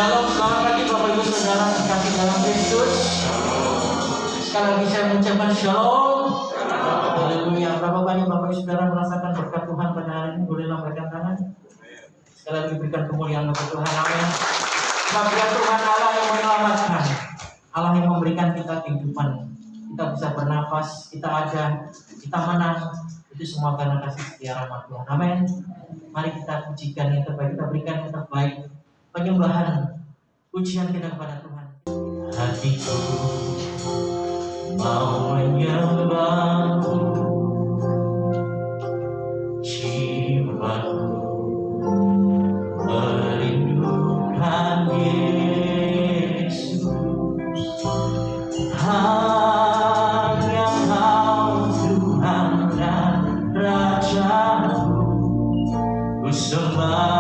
Shalom, selamat pagi Bapak Ibu Saudara terkasih dalam Kristus. Sekali lagi saya mengucapkan shalom. Haleluya. Berapa banyak Bapak Ibu Saudara merasakan berkat Tuhan pada hari ini? Boleh lambaikan tangan. Sekali lagi berikan kemuliaan bagi Tuhan. Amin. Sebab dia Tuhan Allah yang menyelamatkan, Allah yang memberikan kita kehidupan. Kita bisa bernafas, kita ada, kita menang. Itu semua karena kasih setia rahmat Tuhan. Amin. Mari kita pujikan yang terbaik, kita berikan yang terbaik. Penyembahan, pujian kita kepada Tuhan. Hatiku mau menyembahmu, jiwaku merindukan Yesus. Hanya Kau Tuhan dan Rajaku, ku sembah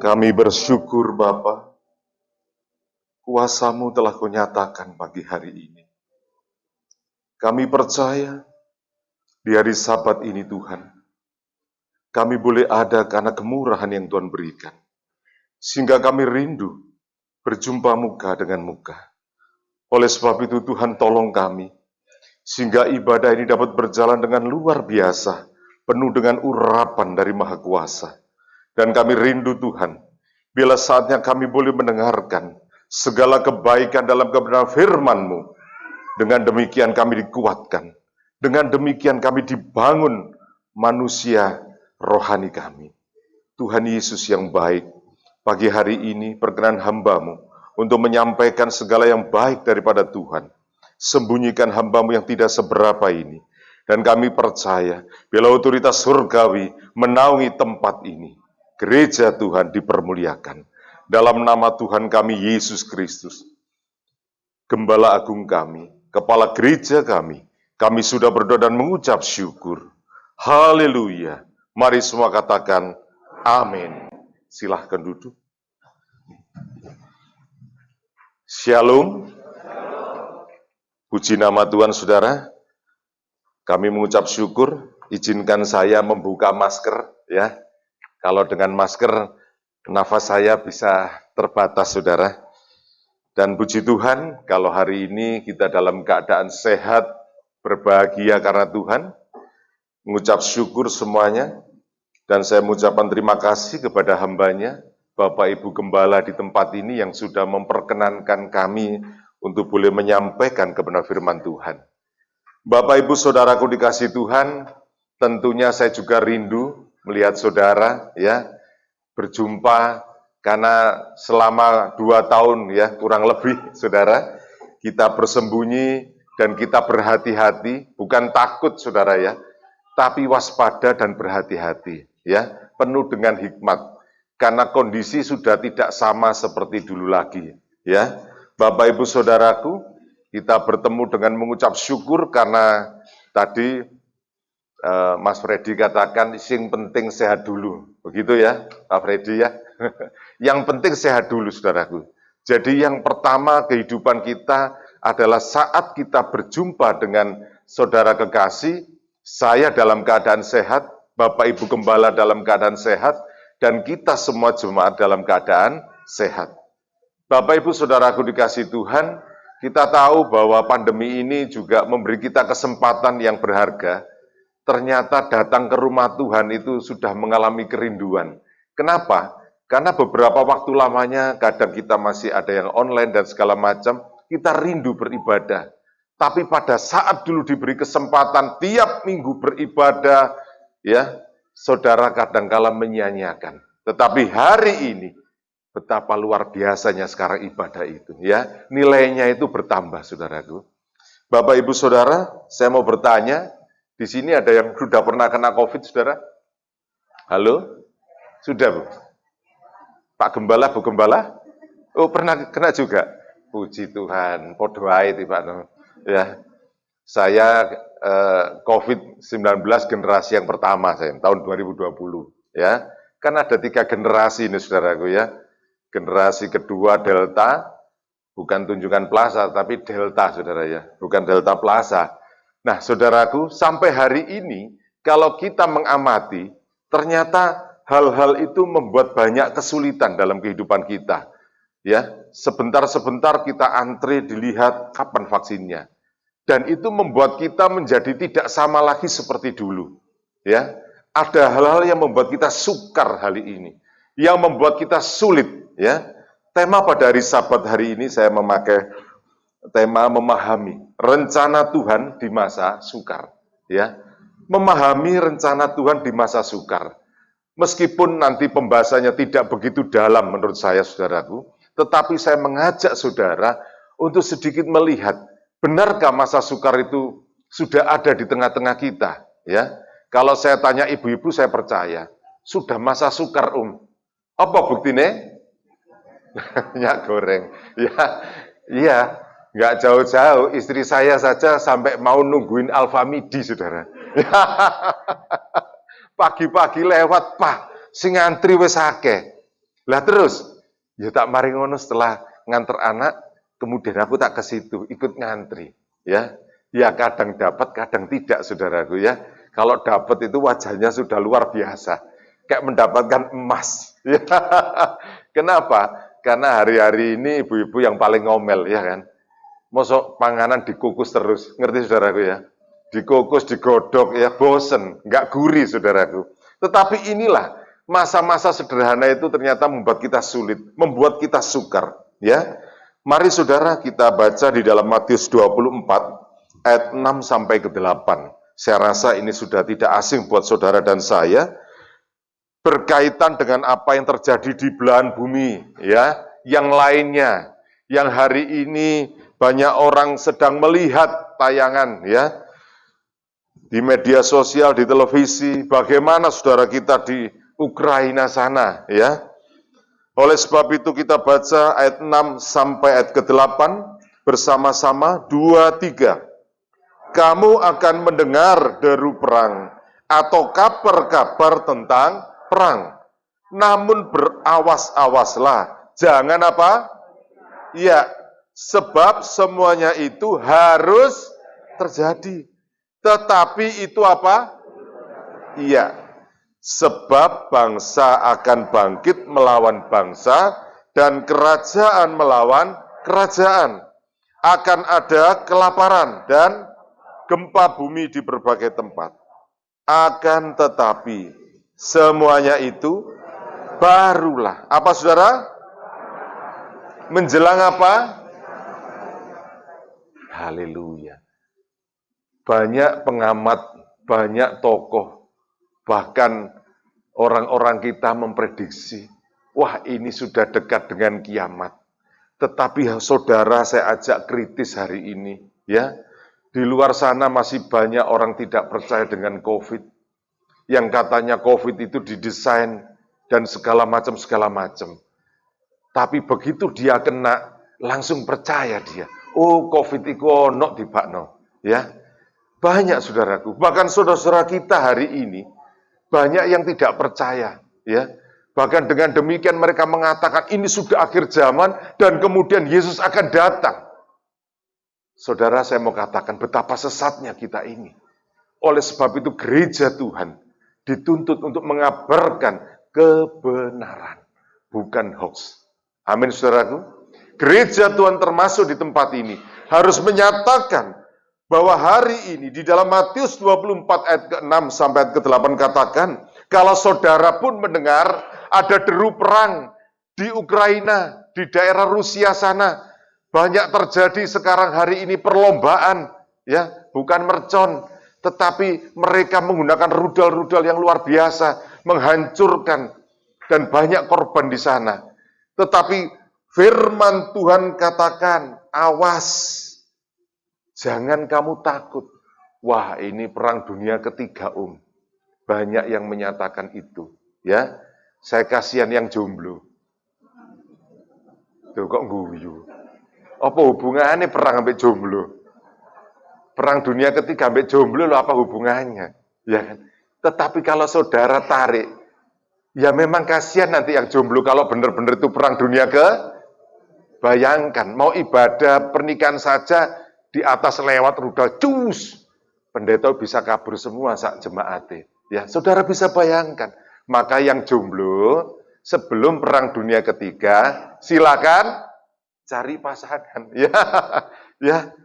Kami bersyukur Bapa, kuasa-Mu telah Kau nyatakan pagi hari ini. Kami percaya di hari Sabat ini Tuhan, kami boleh ada karena kemurahan yang Tuhan berikan. Sehingga kami rindu berjumpa muka dengan muka. Oleh sebab itu Tuhan tolong kami, sehingga ibadah ini dapat berjalan dengan luar biasa, penuh dengan urapan dari Maha Kuasa. Dan kami rindu Tuhan, bila saatnya kami boleh mendengarkan segala kebaikan dalam kebenaran firman-Mu. Dengan demikian kami dikuatkan. Dengan demikian kami dibangun manusia rohani kami. Tuhan Yesus yang baik, pagi hari ini perkenan hamba-Mu untuk menyampaikan segala yang baik daripada Tuhan. Sembunyikan hamba-Mu yang tidak seberapa ini. Dan kami percaya bila otoritas surgawi menaungi tempat ini, gereja Tuhan dipermuliakan. Dalam nama Tuhan kami, Yesus Kristus, Gembala Agung kami, Kepala Gereja kami sudah berdoa dan mengucap syukur. Haleluya. Mari semua katakan, amin. Silahkan duduk. Shalom. Puji nama Tuhan, saudara. Kami mengucap syukur. Izinkan saya membuka masker, ya. Kalau dengan masker, nafas saya bisa terbatas, saudara. Dan puji Tuhan, kalau hari ini kita dalam keadaan sehat, berbahagia karena Tuhan, mengucap syukur semuanya, dan saya mengucapkan terima kasih kepada hambanya, Bapak Ibu Gembala di tempat ini yang sudah memperkenankan kami untuk boleh menyampaikan kebenaran firman Tuhan. Bapak Ibu Saudaraku dikasih Tuhan, tentunya saya juga rindu melihat saudara, ya, berjumpa, karena selama 2 tahun, ya, kurang lebih, saudara, kita bersembunyi dan kita berhati-hati, bukan takut, saudara, ya, tapi waspada dan berhati-hati, ya, penuh dengan hikmat, karena kondisi sudah tidak sama seperti dulu lagi, ya. Bapak Ibu Saudaraku, kita bertemu dengan mengucap syukur karena tadi Mas Freddy katakan, yang penting sehat dulu. Begitu ya, Pak Freddy ya. Yang penting sehat dulu, saudaraku. Jadi yang pertama kehidupan kita adalah saat kita berjumpa dengan saudara kekasih, saya dalam keadaan sehat, Bapak Ibu Gembala dalam keadaan sehat, dan kita semua jemaat dalam keadaan sehat. Bapak Ibu Saudaraku dikasih Tuhan, kita tahu bahwa pandemi ini juga memberi kita kesempatan yang berharga, ternyata datang ke rumah Tuhan itu sudah mengalami kerinduan. Kenapa? Karena beberapa waktu lamanya kadang kita masih ada yang online dan segala macam, kita rindu beribadah. Tapi pada saat dulu diberi kesempatan tiap minggu beribadah, ya, saudara kadangkala menyia-nyiakan. Tetapi hari ini, betapa luar biasanya sekarang ibadah itu, ya. Nilainya itu bertambah, saudaraku. Bapak, Ibu, Saudara, saya mau bertanya, di sini ada yang sudah pernah kena COVID, saudara? Halo? Sudah, Bu? Pak Gembala, Bu Gembala? Oh, pernah kena juga? Puji Tuhan, podo ae Pak. Ya, saya COVID-19 generasi yang pertama saya, tahun 2020. Ya, kan ada 3 generasi ini, saudaraku ya. Generasi kedua Delta, bukan Tunjungan Plaza, tapi Delta, saudara ya, bukan Delta Plaza. Nah, saudaraku, sampai hari ini, kalau kita mengamati, ternyata hal-hal itu membuat banyak kesulitan dalam kehidupan kita. Ya, sebentar-sebentar kita antri dilihat kapan vaksinnya. Dan itu membuat kita menjadi tidak sama lagi seperti dulu. Ya, ada hal-hal yang membuat kita sukar hari ini, yang membuat kita sulit. Ya, tema pada hari Sabat hari ini saya memakai tema memahami rencana Tuhan di masa sukar. Ya, memahami rencana Tuhan di masa sukar. Meskipun nanti pembahasannya tidak begitu dalam menurut saya, saudaraku, tetapi saya mengajak saudara untuk sedikit melihat, benarkah masa sukar itu sudah ada di tengah-tengah kita? Ya, kalau saya tanya ibu-ibu, saya percaya sudah masa sukar, Apa buktinya? Minyak goreng. Ya, iya, nggak jauh-jauh. Istri saya saja sampai mau nungguin Alfamidi, saudara. Pagi-pagi lewat, Pak, sing ngantri wis akeh. Lah terus, ya tak mari ngono setelah nganter anak, kemudian aku tak ke situ, ikut ngantri. Ya, ya kadang dapat, kadang tidak, saudaraku ya. Kalau dapat itu wajahnya sudah luar biasa, kayak mendapatkan emas. Ya. Kenapa? Karena hari-hari ini ibu-ibu yang paling ngomel, ya kan. Mosok panganan dikukus terus, ngerti saudaraku ya? Dikukus, digodok, ya bosen, nggak gurih, saudaraku. Tetapi inilah masa-masa sederhana itu ternyata membuat kita sulit, membuat kita sukar. Ya, mari saudara kita baca di dalam Matius 24 ayat 6 sampai ke 8. Saya rasa ini sudah tidak asing buat saudara dan saya, berkaitan dengan apa yang terjadi di belahan bumi, ya, yang lainnya, yang hari ini banyak orang sedang melihat tayangan, ya, di media sosial, di televisi, bagaimana saudara kita di Ukraina sana, ya. Oleh sebab itu kita baca ayat 6 sampai ayat ke-8 bersama-sama, 2, 3. Kamu akan mendengar deru perang atau kabar-kabar tentang perang. Namun berawas-awaslah, jangan apa? Ya, sebab semuanya itu harus terjadi. Tetapi itu apa? Iya, sebab bangsa akan bangkit melawan bangsa dan kerajaan melawan kerajaan. Akan ada kelaparan dan gempa bumi di berbagai tempat. Akan tetapi semuanya itu barulah. Apa saudara? Menjelang apa? Haleluya. Banyak pengamat, banyak tokoh, bahkan orang-orang kita memprediksi, wah ini sudah dekat dengan kiamat. Tetapi saudara, saya ajak kritis hari ini, ya. Di luar sana masih banyak orang tidak percaya dengan COVID. Yang katanya COVID itu didesain dan segala macam. Tapi begitu dia kena, langsung percaya dia. Oh, COVID itu ono dibakno, ya. Banyak saudaraku, bahkan saudara-saudara kita hari ini banyak yang tidak percaya, ya. Bahkan dengan demikian mereka mengatakan ini sudah akhir zaman dan kemudian Yesus akan datang. Saudara, saya mau katakan betapa sesatnya kita ini. Oleh sebab itu gereja Tuhan dituntut untuk mengabarkan kebenaran, bukan hoax. Amin, saudaraku. Gereja Tuhan termasuk di tempat ini harus menyatakan bahwa hari ini di dalam Matius 24 ayat ke-6 sampai ayat ke-8 katakan, kalau saudara pun mendengar ada deru perang di Ukraina, di daerah Rusia sana, banyak terjadi sekarang hari ini perlombaan, ya, bukan mercon, tetapi mereka menggunakan rudal-rudal yang luar biasa, menghancurkan, dan banyak korban di sana. Tetapi firman Tuhan katakan, awas, jangan kamu takut. Wah, ini perang dunia ketiga, Banyak yang menyatakan itu, ya. Saya kasihan yang jomblo. Tuh kok guyu. Apa hubungannya perang sampai jomblo? Perang dunia ketiga sampai jomblo lo apa hubungannya? Ya kan? Tetapi kalau saudara tarik, ya memang kasihan nanti yang jomblo kalau benar-benar itu perang dunia bayangkan, mau ibadah pernikahan saja di atas lewat rudal cus. Pendeta bisa kabur semua saat jemaat. Ya, saudara bisa bayangkan. Maka yang jomblo sebelum perang dunia ketiga, silakan cari pasangan. Ya, ya.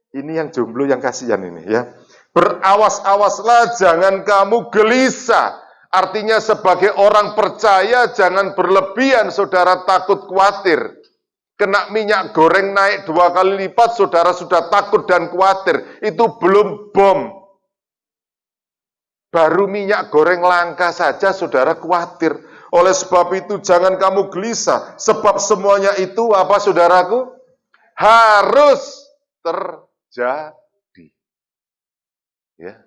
Ini yang jomblo yang kasihan ini, ya. Berawas-awaslah, jangan kamu gelisah. Artinya sebagai orang percaya jangan berlebihan, saudara takut khawatir. Kena minyak goreng naik 2 kali lipat, saudara sudah takut dan khawatir. Itu belum bom. Baru minyak goreng langka saja, saudara khawatir. Oleh sebab itu jangan kamu gelisah. Sebab semuanya itu apa, saudaraku? Harus terjadi. Ya.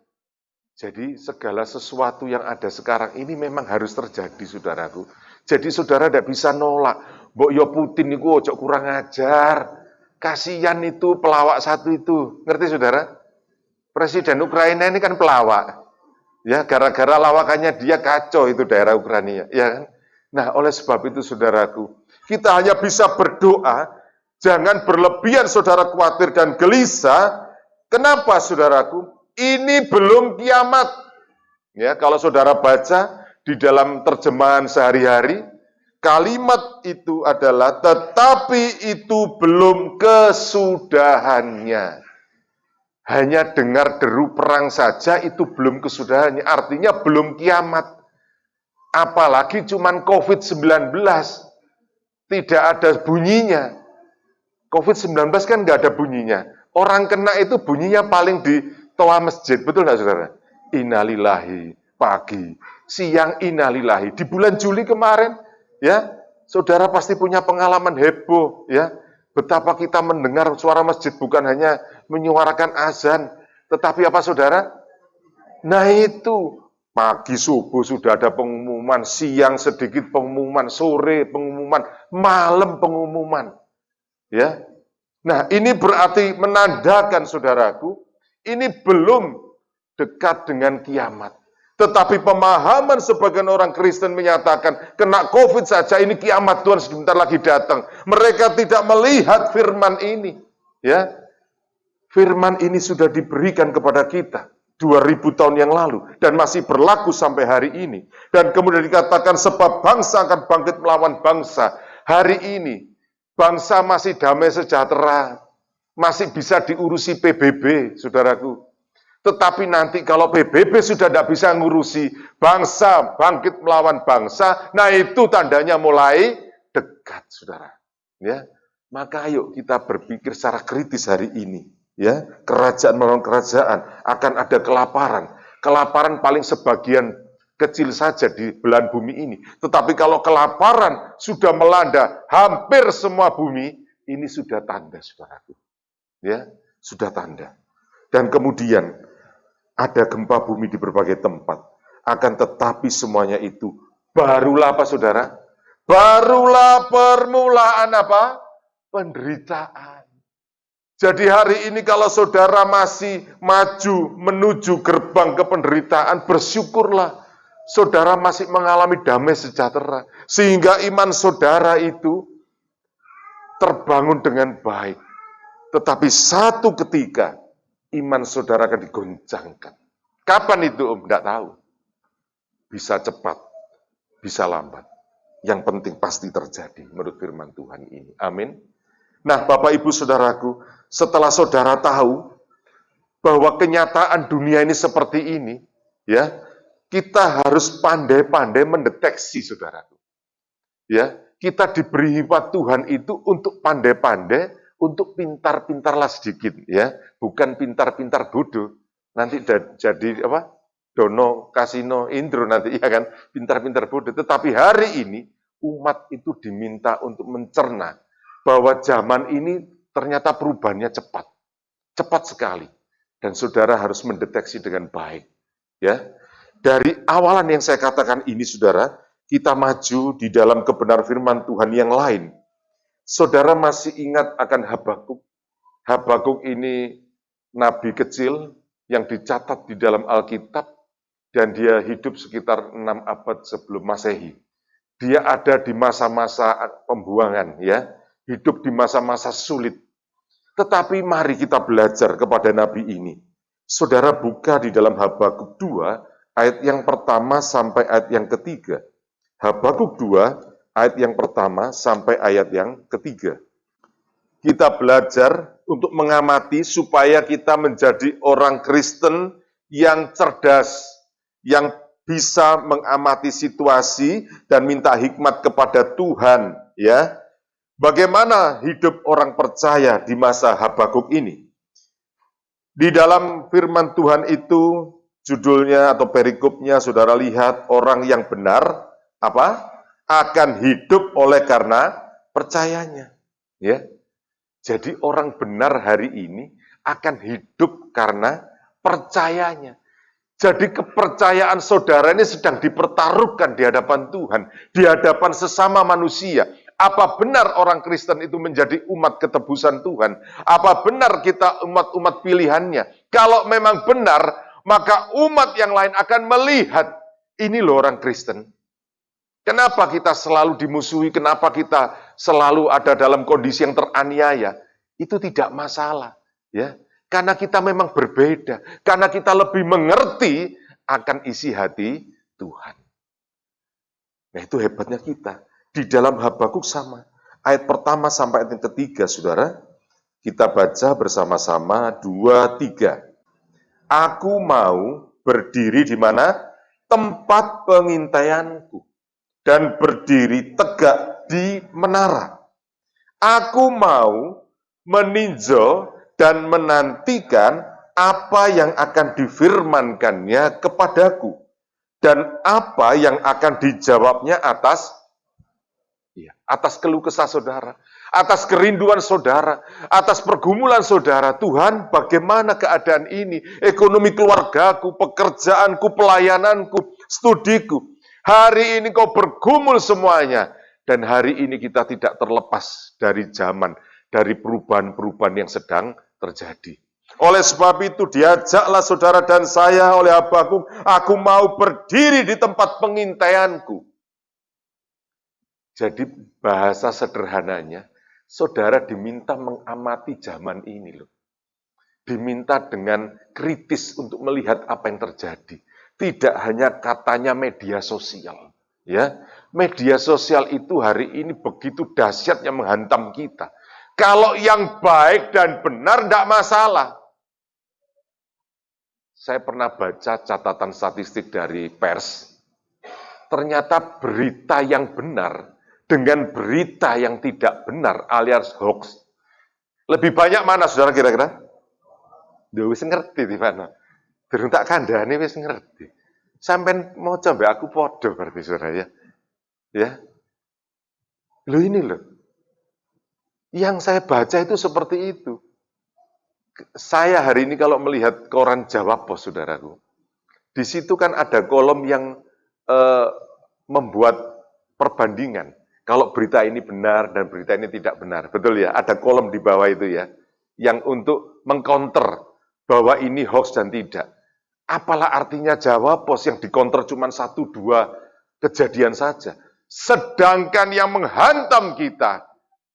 Jadi segala sesuatu yang ada sekarang ini memang harus terjadi, saudaraku. Jadi saudara tidak bisa nolak. Mbok yo Putin itu ojo kurang ajar. Kasihan itu pelawak satu itu. Ngerti saudara? Presiden Ukraina ini kan pelawak. Ya, gara-gara lawakannya dia kacau itu daerah Ukraina, ya kan? Nah, oleh sebab itu saudaraku, kita hanya bisa berdoa, jangan berlebihan saudara khawatir dan gelisah. Kenapa saudaraku? Ini belum kiamat. Ya, kalau saudara baca di dalam terjemahan sehari-hari, kalimat itu adalah tetapi itu belum kesudahannya. Hanya dengar deru perang saja itu belum kesudahannya, artinya belum kiamat. Apalagi cuman COVID-19, tidak ada bunyinya. COVID-19 kan nggak ada bunyinya. Orang kena itu bunyinya paling di toa masjid, betul nggak saudara? Innalillahi, pagi, siang innalillahi. Di bulan Juli kemarin, ya, saudara pasti punya pengalaman heboh, ya. Betapa kita mendengar suara masjid bukan hanya menyuarakan azan, tetapi apa saudara? Nah itu, pagi subuh sudah ada pengumuman, siang sedikit pengumuman, sore pengumuman, malam pengumuman. Ya. Nah, ini berarti menandakan saudaraku, ini belum dekat dengan kiamat. Tetapi pemahaman sebagian orang Kristen menyatakan, kena COVID saja ini kiamat Tuhan sebentar lagi datang. Mereka tidak melihat firman ini. Ya, firman ini sudah diberikan kepada kita 2000 tahun yang lalu dan masih berlaku sampai hari ini. Dan kemudian dikatakan sebab bangsa akan bangkit melawan bangsa. Hari ini bangsa masih damai sejahtera, masih bisa diurusi PBB, saudaraku. Tetapi nanti kalau PBB sudah tidak bisa ngurusi, bangsa bangkit melawan bangsa, nah itu tandanya mulai dekat, saudara. Ya, maka ayo kita berpikir secara kritis hari ini. Ya, kerajaan melawan kerajaan akan ada kelaparan. Kelaparan paling sebagian kecil saja di belahan bumi ini. Tetapi kalau kelaparan sudah melanda hampir semua bumi, ini sudah tanda, saudaraku. Ya, sudah tanda. Dan kemudian ada gempa bumi di berbagai tempat. Akan tetapi semuanya itu barulah apa, saudara? Barulah permulaan apa? Penderitaan. Jadi hari ini kalau saudara masih maju menuju gerbang kependeritaan, bersyukurlah. Saudara masih mengalami damai sejahtera. Sehingga iman saudara itu terbangun dengan baik. Tetapi satu ketika, iman saudara akan digoncangkan. Kapan itu, Tidak tahu. Bisa cepat, bisa lambat. Yang penting pasti terjadi menurut firman Tuhan ini. Amin. Nah, Bapak Ibu Saudaraku, setelah saudara tahu bahwa kenyataan dunia ini seperti ini, ya, kita harus pandai-pandai mendeteksi, saudaraku. Ya, kita diberi hikmat Tuhan itu untuk pandai-pandai, untuk pintar-pintarlah sedikit, ya, bukan pintar-pintar bodoh. Nanti jadi apa? Dono, kasino, indro nanti, ya kan? Pintar-pintar bodoh. Tetapi hari ini umat itu diminta untuk mencerna bahwa zaman ini ternyata perubahannya cepat, cepat sekali, dan saudara harus mendeteksi dengan baik. Ya, dari awalan yang saya katakan ini, saudara, kita maju di dalam kebenaran firman Tuhan yang lain. Saudara masih ingat akan Habakuk? Habakuk ini nabi kecil yang dicatat di dalam Alkitab, dan dia hidup sekitar 6 abad sebelum Masehi. Dia ada di masa-masa pembuangan, ya, hidup di masa-masa sulit. Tetapi mari kita belajar kepada nabi ini. Saudara buka di dalam Habakuk 2, ayat yang pertama sampai ayat yang ketiga. Habakuk 2, ayat yang pertama sampai ayat yang ketiga. Kita belajar untuk mengamati supaya kita menjadi orang Kristen yang cerdas, yang bisa mengamati situasi dan minta hikmat kepada Tuhan, ya. Bagaimana hidup orang percaya di masa Habakuk ini? Di dalam firman Tuhan itu, judulnya atau perikopnya, saudara lihat, orang yang benar apa? Akan hidup oleh karena percayanya. Ya. Jadi orang benar hari ini akan hidup karena percayanya. Jadi kepercayaan saudara ini sedang dipertaruhkan di hadapan Tuhan, di hadapan sesama manusia. Apa benar orang Kristen itu menjadi umat ketebusan Tuhan? Apa benar kita umat-umat pilihannya? Kalau memang benar, maka umat yang lain akan melihat, ini loh orang Kristen. Kenapa kita selalu dimusuhi? Kenapa kita selalu ada dalam kondisi yang teraniaya? Itu tidak masalah, ya. Karena kita memang berbeda, karena kita lebih mengerti akan isi hati Tuhan. Nah, itu hebatnya kita. Di dalam Habakuk sama. Ayat pertama sampai ayat yang ketiga, saudara. Kita baca bersama-sama 2, 3. Aku mau berdiri di mana? Tempat pengintaianku. Dan berdiri tegak di menara. Aku mau meninjau dan menantikan apa yang akan difirmankannya kepadaku. Dan apa yang akan dijawabnya atas keluh kesah saudara, atas kerinduan saudara, atas pergumulan saudara. Tuhan, bagaimana keadaan ini? Ekonomi keluargaku, pekerjaanku, pelayananku, studiku. Hari ini kau bergumul semuanya. Dan hari ini kita tidak terlepas dari zaman, dari perubahan-perubahan yang sedang terjadi. Oleh sebab itu diajaklah saudara dan saya oleh Habakuk, aku mau berdiri di tempat pengintaianku. Jadi bahasa sederhananya, saudara diminta mengamati zaman ini loh. Diminta dengan kritis untuk melihat apa yang terjadi. Tidak hanya katanya media sosial. Ya, media sosial itu hari ini begitu dahsyatnya menghantam kita. Kalau yang baik dan benar tidak masalah. Saya pernah baca catatan statistik dari pers. Ternyata berita yang benar dengan berita yang tidak benar alias hoax. Lebih banyak mana saudara kira-kira? Wis ngerti di mana. Durung tak kandhane wis ngerti. Sampai mau coba aku podo berarti saudara ya. Ya. Loh ini loh. Yang saya baca itu seperti itu. Saya hari ini kalau melihat koran Jawa Pos, saudaraku, di situ kan ada kolom yang membuat perbandingan. Kalau berita ini benar dan berita ini tidak benar. Betul ya? Ada kolom di bawah itu ya. Yang untuk mengcounter bahwa ini hoax dan tidak. Apalah artinya Jawa Pos yang dikonter cuma 1-2 kejadian saja. Sedangkan yang menghantam kita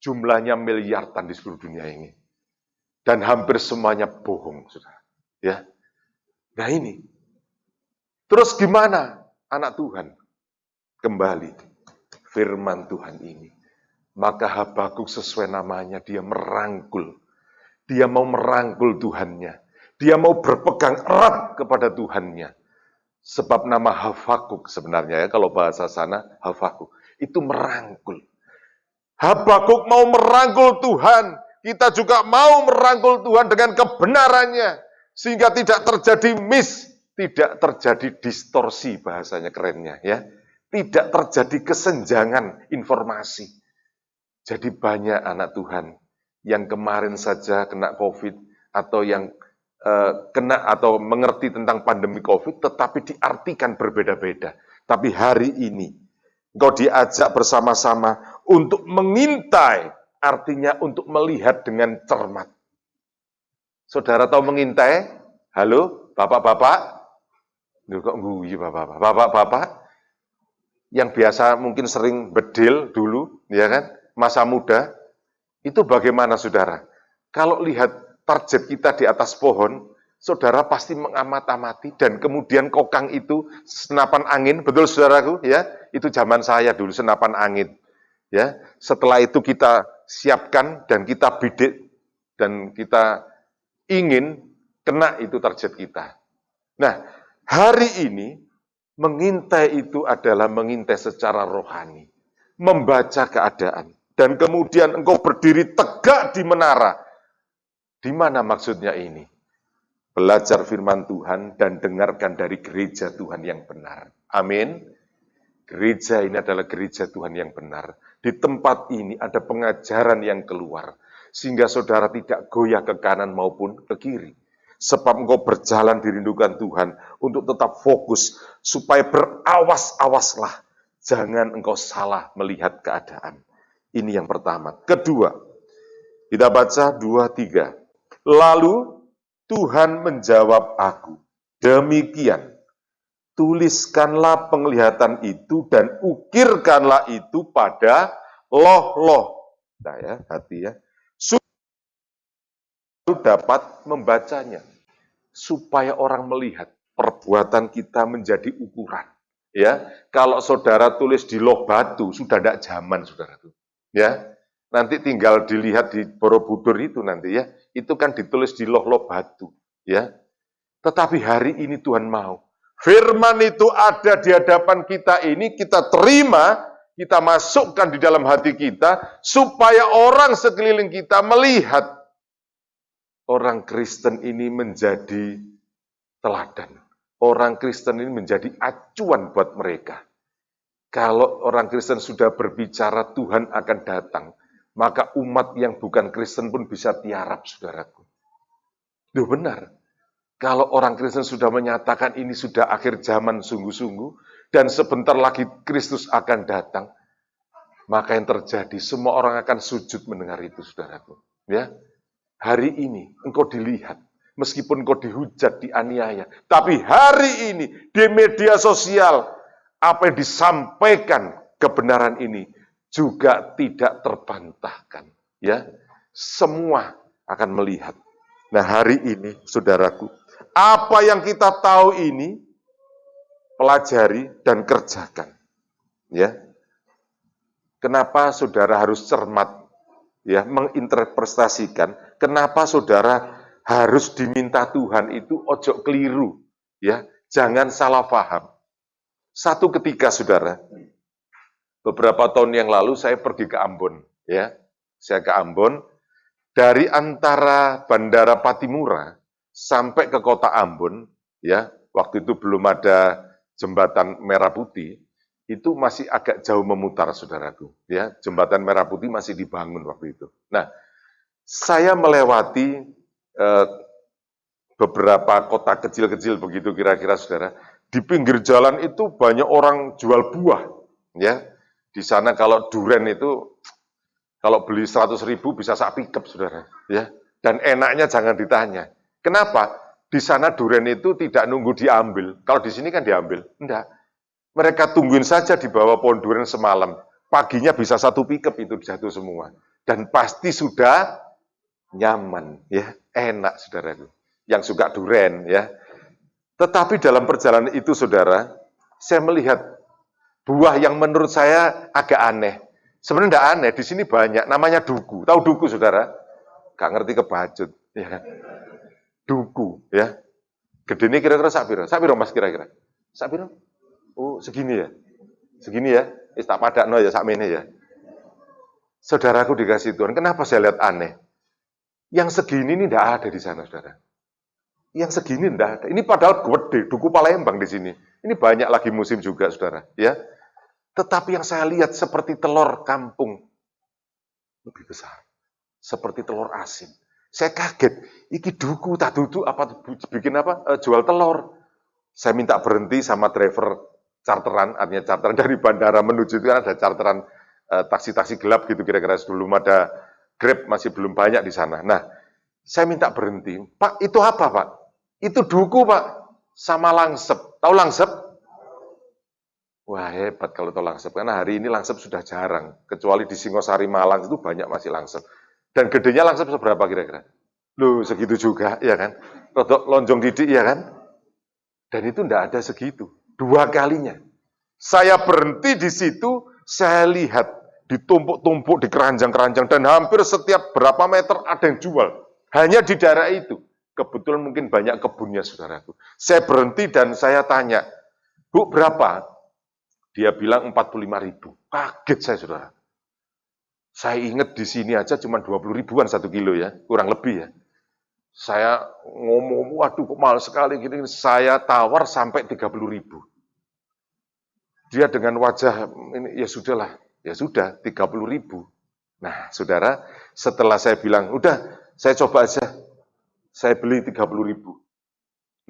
jumlahnya miliaran di seluruh dunia ini. Dan hampir semuanya bohong, saudara. Ya. Nah ini. Terus gimana anak Tuhan? Kembali firman Tuhan ini. Maka Habakuk sesuai namanya, dia merangkul. Dia mau merangkul Tuhannya. Dia mau berpegang erat kepada Tuhannya. Sebab nama Habakuk sebenarnya ya, kalau bahasa sana Habakuk itu merangkul. Habakuk mau merangkul Tuhan. Kita juga mau merangkul Tuhan dengan kebenarannya. Sehingga tidak terjadi tidak terjadi distorsi bahasanya kerennya ya. Tidak terjadi kesenjangan informasi. Jadi banyak anak Tuhan yang kemarin saja kena COVID atau yang kena atau mengerti tentang pandemi COVID, tetapi diartikan berbeda-beda. Tapi hari ini, engkau diajak bersama-sama untuk mengintai, artinya untuk melihat dengan cermat. Saudara tahu mengintai? Halo, bapak-bapak? Duh, kok guyu bapak-bapak? Bapak-bapak yang biasa mungkin sering bedil dulu, ya kan? Masa muda, itu bagaimana saudara? Kalau lihat target kita di atas pohon, saudara pasti mengamat-amati dan kemudian kokang itu senapan angin, betul saudaraku ya? Itu zaman saya dulu senapan angin. Ya, setelah itu kita siapkan dan kita bidik dan kita ingin kena itu target kita. Nah, hari ini mengintai itu adalah mengintai secara rohani, membaca keadaan dan kemudian engkau berdiri tegak di menara. Di mana maksudnya ini? Belajar firman Tuhan dan dengarkan dari gereja Tuhan yang benar. Amin. Gereja ini adalah gereja Tuhan yang benar. Di tempat ini ada pengajaran yang keluar. Sehingga saudara tidak goyah ke kanan maupun ke kiri. Sebab engkau berjalan dirindukan Tuhan untuk tetap fokus. Supaya berawas-awaslah. Jangan engkau salah melihat keadaan. Ini yang pertama. Kedua, kita baca 2-3. Lalu Tuhan menjawab aku, demikian, tuliskanlah penglihatan itu dan ukirkanlah itu pada loh-loh. Nah ya, hati ya. Supaya dapat membacanya. Supaya orang melihat perbuatan kita menjadi ukuran. Ya, kalau saudara tulis di loh batu, sudah tidak zaman saudara itu. Ya, nanti tinggal dilihat di Borobudur itu nanti ya. Itu kan ditulis di loh-loh batu, ya. Tetapi hari ini Tuhan mau. Firman itu ada di hadapan kita ini, kita terima, kita masukkan di dalam hati kita, supaya orang sekeliling kita melihat orang Kristen ini menjadi teladan. Orang Kristen ini menjadi acuan buat mereka. Kalau orang Kristen sudah berbicara, Tuhan akan datang. Maka umat yang bukan Kristen pun bisa tiarap, saudaraku. Itu benar. Kalau orang Kristen sudah menyatakan ini sudah akhir zaman sungguh-sungguh, dan sebentar lagi Kristus akan datang, maka yang terjadi, semua orang akan sujud mendengar itu, saudaraku. Ya, hari ini engkau dilihat, meskipun engkau dihujat, dianiaya, tapi hari ini di media sosial, apa yang disampaikan kebenaran ini, juga tidak terbantahkan, ya. Semua akan melihat. Nah, hari ini, saudaraku, apa yang kita tahu ini pelajari dan kerjakan, ya. Kenapa saudara harus cermat, ya, menginterpretasikan? Kenapa saudara harus diminta Tuhan itu ojo keliru, ya. Jangan salah paham. Satu ketika, saudara, beberapa tahun yang lalu saya pergi ke Ambon, ya. Saya ke Ambon, dari antara Bandara Patimura sampai ke kota Ambon, ya, waktu itu belum ada jembatan Merah Putih, itu masih agak jauh memutar, saudaraku, ya. Jembatan Merah Putih masih dibangun waktu itu. Nah, saya melewati beberapa kota kecil-kecil begitu kira-kira, saudara. Di pinggir jalan itu banyak orang jual buah, ya. Di sana kalau durian itu, kalau beli 100.000 bisa sak pikep, saudara. Ya. Dan enaknya jangan ditanya. Kenapa? Di sana durian itu tidak nunggu diambil. Kalau di sini kan diambil. Enggak. Mereka tungguin saja di bawah pohon durian semalam. Paginya bisa 1 pikep itu jatuh semua. Dan pasti sudah nyaman, ya, enak, saudara. Yang suka durian, ya. Tetapi dalam perjalanan itu, saudara, saya melihat buah yang menurut saya agak aneh. Sebenarnya tidak aneh, di sini banyak, namanya duku. Tahu duku, saudara? Gak ngerti kebacut. Ya. duku, ya. Gede ini kira-kira sak piro Mas kira-kira? Sak piro? Oh, segini ya. Segini ya. Tak padakno ya sakmene ya. Saudaraku dikasih Tuhan, kenapa saya lihat aneh? Yang segini ini tidak ada di sana, saudara. Yang segini tidak ada. Ini padahal gede, duku Palembang di sini. Ini banyak lagi musim juga, saudara. Ya. Tetapi yang saya lihat seperti telur kampung lebih besar, seperti telur asin. Saya kaget, iki duku tak duduk apa bikin apa jual telur. Saya minta berhenti sama driver charteran, artinya charteran dari bandara menuju itu kan ada charteran taksi-taksi gelap gitu kira-kira, sebelum ada Grab masih belum banyak di sana. Nah, saya minta berhenti. Pak, itu apa Pak? Itu duku Pak, sama langsep. Tahu langsep? Wah hebat kalau tahu langsep, karena hari ini langsep sudah jarang. Kecuali di Singosari Malang itu banyak masih langsep. Dan gedenya langsep seberapa kira-kira? Loh, segitu juga, ya kan? Rodok lonjong didik, ya kan? Dan itu enggak ada segitu. 2 kalinya. Saya berhenti di situ, saya lihat ditumpuk-tumpuk di keranjang-keranjang, dan hampir setiap berapa meter ada yang jual. Hanya di daerah itu. Kebetulan mungkin banyak kebunnya, saudaraku. Saya berhenti dan saya tanya, Bu, berapa? Dia bilang 45.000. Kaget saya, saudara. Saya ingat di sini aja cuma 20 ribuan 1 kilo ya, kurang lebih ya. Saya ngomong, waduh kok mahal sekali gini. Saya tawar sampai 30.000. Dia dengan wajah ini, ya sudahlah, ya sudah 30.000. Nah, saudara, setelah saya bilang, udah, saya coba aja, saya beli 30.000.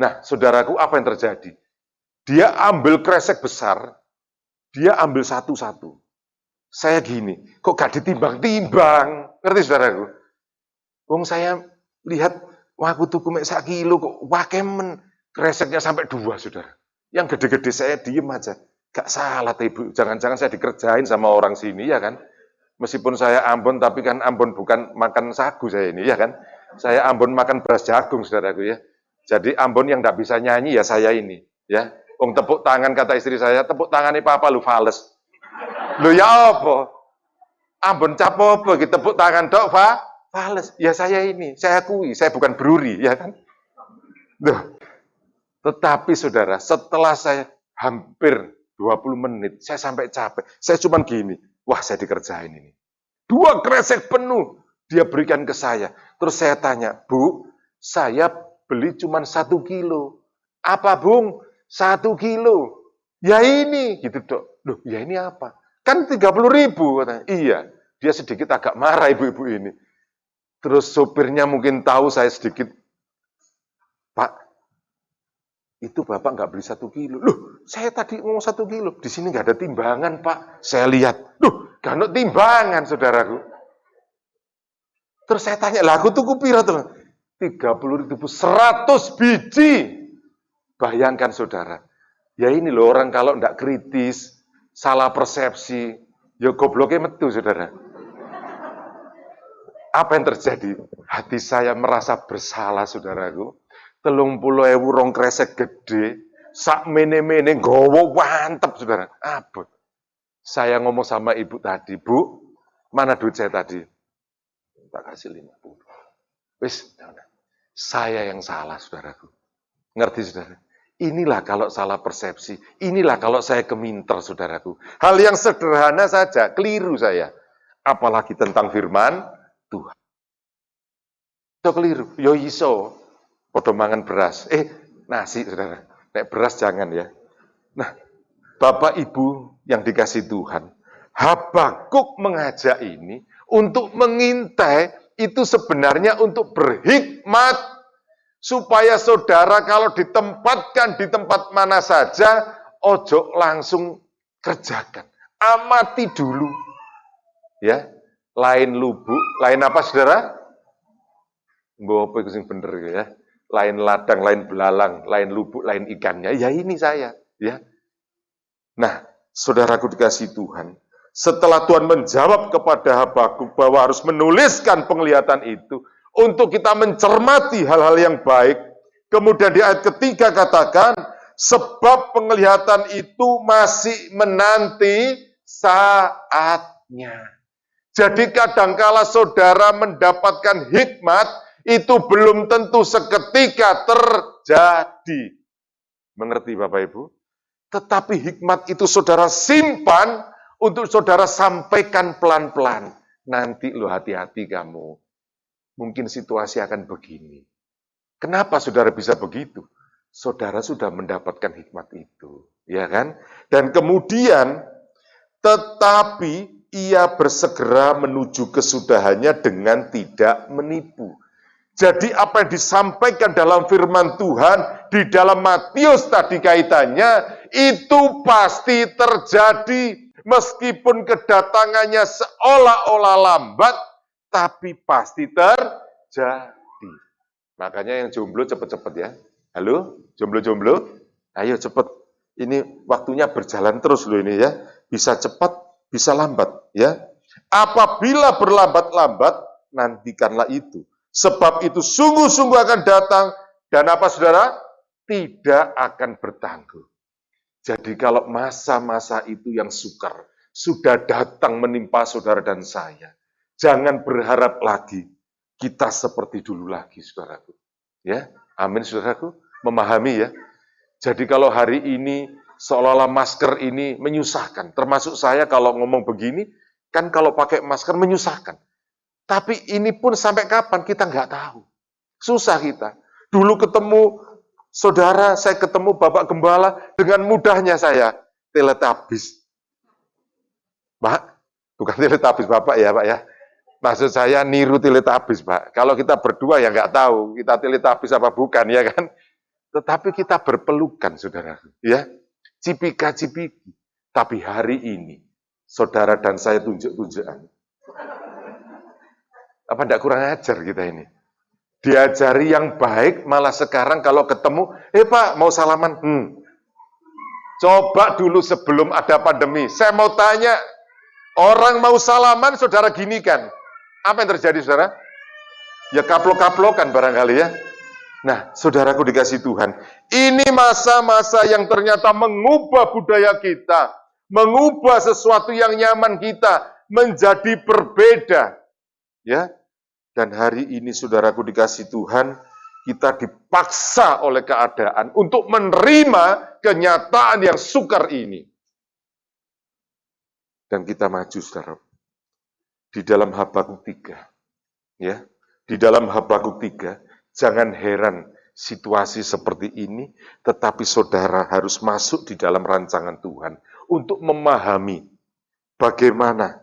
Nah, saudaraku, apa yang terjadi? Dia ambil kresek besar, dia ambil satu-satu. Saya gini, kok gak ditimbang-timbang? Ngerti saudaraku? Wong saya lihat, wah aku tuku mek 1 kilo kok wakemen, kreseknya sampai 2, saudara. Yang gede-gede saya diem aja. Gak salah, Ibu. Jangan-jangan saya dikerjain sama orang sini, ya kan? Meskipun saya Ambon, tapi kan Ambon bukan makan sagu saya ini, ya kan? Saya Ambon makan beras jagung, saudaraku ya. Jadi Ambon yang gak bisa nyanyi, ya saya ini. Ya, wong tepuk tangan, kata istri saya, tepuk tangannya papa lu fales. Lu ya apa? Ambon capopo gitu, tepuk tangan dok, fales. Ya saya ini, saya akui, saya bukan bruri, ya kan? Duh. Tetapi saudara, setelah saya hampir 20 menit, saya sampai capek. Saya cuman gini, wah saya dikerjain ini. 2 kresek penuh, dia berikan ke saya. Terus saya tanya, Bu, saya beli cuman 1 kilo. Apa Bung? 1 kilo. Ya ini, gitu dok. Loh, ya ini apa? Kan 30.000 katanya. Iya, dia sedikit agak marah ibu-ibu ini. Terus sopirnya mungkin tahu saya sedikit, Pak, itu Bapak nggak beli 1 kilo. Loh, saya tadi mau 1 kilo. Di sini nggak ada timbangan, Pak. Saya lihat, loh, nggak ada timbangan, saudaraku. Terus saya tanya, lah aku tuku pira tuh? 30.000, 100 biji. Bayangkan, saudara. Ya ini loh, orang kalau nggak kritis, salah persepsi, ya gobloknya metu, saudara. Apa yang terjadi? Hati saya merasa bersalah, saudaraku. 30.000 rong kresek gede, sak mene-mene gowo mantep, saudara. Abot. Saya ngomong sama ibu tadi, Bu, mana duit saya tadi? Tak kasih 50. Wis, saya yang salah, saudaraku. Ngerti, saudara? Inilah kalau salah persepsi. Inilah kalau saya keminter, saudaraku. Hal yang sederhana saja, keliru saya. Apalagi tentang firman Tuhan. Iso keliru, yo iso. Podo mangan beras. Nasi, saudara. Nek beras jangan ya. Nah, Bapak Ibu yang dikasih Tuhan, Habakuk mengajak ini untuk mengintai, itu sebenarnya untuk berhikmat. Supaya saudara kalau ditempatkan di tempat mana saja, ojo langsung kerjakan. Amati dulu. Ya, lain lubuk, lain apa saudara? Mbok apa sing bener ya. Lain ladang, lain belalang, lain lubuk, lain ikannya. Ya ini saya, ya. Nah, saudaraku dikasih Tuhan, setelah Tuhan menjawab kepada Habakuk bahwa harus menuliskan penglihatan itu, untuk kita mencermati hal-hal yang baik. Kemudian di ayat ketiga katakan, sebab penglihatan itu masih menanti saatnya. Jadi kadangkala saudara mendapatkan hikmat, itu belum tentu seketika terjadi. Mengerti Bapak Ibu? Tetapi hikmat itu saudara simpan untuk saudara sampaikan pelan-pelan. Nanti lo hati-hati kamu. Mungkin situasi akan begini. Kenapa saudara bisa begitu? Saudara sudah mendapatkan hikmat itu. Ya kan? Dan kemudian, tetapi ia bersegera menuju kesudahannya dengan tidak menipu. Jadi apa yang disampaikan dalam firman Tuhan di dalam Matius tadi kaitannya itu pasti terjadi meskipun kedatangannya seolah-olah lambat tapi pasti terjadi. Makanya yang jomblo cepet-cepet ya. Halo, jomblo-jomblo, ayo cepet. Ini waktunya berjalan terus loh ini ya. Bisa cepat, bisa lambat ya. Apabila berlambat-lambat, nantikanlah itu. Sebab itu sungguh-sungguh akan datang dan apa saudara? Tidak akan bertangguh. Jadi kalau masa-masa itu yang sukar sudah datang menimpa saudara dan saya, jangan berharap lagi kita seperti dulu lagi, saudaraku. Ya, amin saudaraku, memahami ya. Jadi kalau hari ini seolah-olah masker ini menyusahkan, termasuk saya kalau ngomong begini, kan kalau pakai masker menyusahkan. Tapi ini pun sampai kapan kita nggak tahu. Susah kita. Dulu ketemu saudara, saya ketemu Bapak Gembala, dengan mudahnya saya teletabis. Pak, bukan teletabis Bapak ya Pak ya. Maksud saya niru teletabis Pak. Kalau kita berdua ya nggak tahu, kita teletabis apa bukan ya kan. Tetapi kita berpelukan saudara. Ya, cipika-cipiki. Tapi hari ini, saudara dan saya tunjuk-tunjukan. Apa enggak kurang ajar kita ini? Diajari yang baik, malah sekarang kalau ketemu, Pak mau salaman? Coba dulu sebelum ada pandemi, saya mau tanya, orang mau salaman, saudara gini kan? Apa yang terjadi saudara? Ya kaplok-kaplokan barangkali ya. Nah, saudaraku dikasih Tuhan, ini masa-masa yang ternyata mengubah budaya kita, mengubah sesuatu yang nyaman kita, menjadi berbeda. Ya, dan hari ini saudaraku dikasih Tuhan, kita dipaksa oleh keadaan untuk menerima kenyataan yang sukar ini. Dan kita maju saudara. Di dalam Habakuk 3. Ya, di dalam Habakuk 3, jangan heran situasi seperti ini, tetapi saudara harus masuk di dalam rancangan Tuhan untuk memahami bagaimana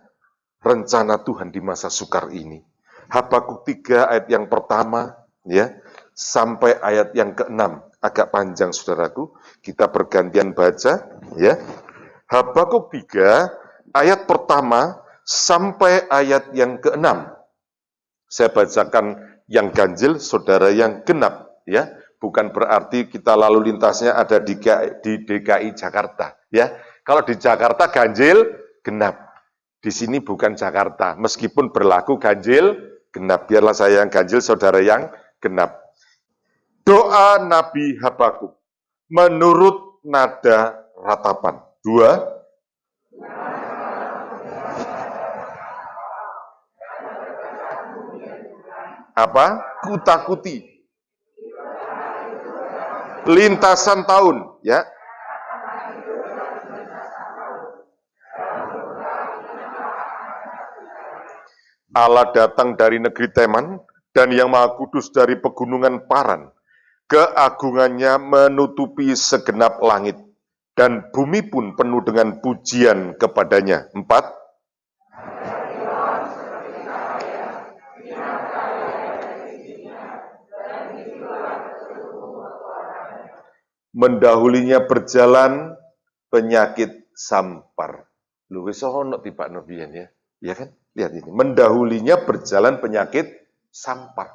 rencana Tuhan di masa sukar ini. Habakuk 3 ayat yang pertama ya sampai ayat yang ke-6, agak panjang saudaraku. Kita bergantian baca ya. Habakuk 3 ayat pertama sampai ayat yang ke-6. Saya bacakan yang ganjil, saudara yang genap ya. Bukan berarti kita lalu lintasnya ada di DKI Jakarta ya. Kalau di Jakarta ganjil genap. Di sini bukan Jakarta, meskipun berlaku ganjil genap. Biarlah saya yang ganjil, saudara yang genap. Doa Nabi Habakuk menurut nada ratapan. 2. Apa? Kutakuti. Lintasan tahun, ya. Allah datang dari negeri Teman, dan yang Maha Kudus dari pegunungan Paran. Keagungannya menutupi segenap langit, dan bumi pun penuh dengan pujian kepadanya. 4. Mendahulinya berjalan penyakit sampar. Lu wis ono tiba nobian ya. Ya kan? Lihat ini, mendahulinya berjalan penyakit sampar,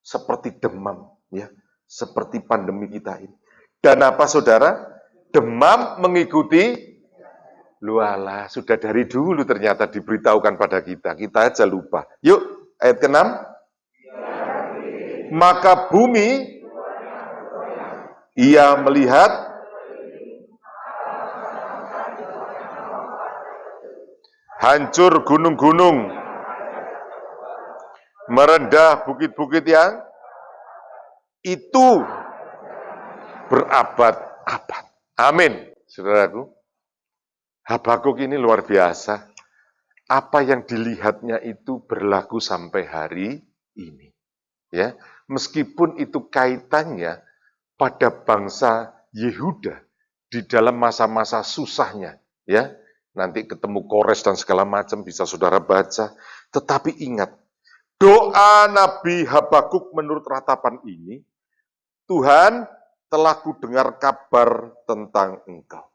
seperti demam, ya, seperti pandemi kita ini. Dan apa saudara? Demam mengikuti, lualah, sudah dari dulu ternyata diberitahukan pada kita. Kita aja lupa. Yuk, ayat ke-6. Maka bumi, ia melihat hancur gunung-gunung, merendah bukit-bukit yang itu berabad-abad. Amin. Saudaraku, Habakuk ini luar biasa. Apa yang dilihatnya itu berlaku sampai hari ini. Ya, meskipun itu kaitannya pada bangsa Yehuda di dalam masa-masa susahnya, ya. Nanti ketemu Kores dan segala macam bisa saudara baca. Tetapi ingat, doa Nabi Habakuk menurut ratapan ini, Tuhan telah kudengar kabar tentang engkau.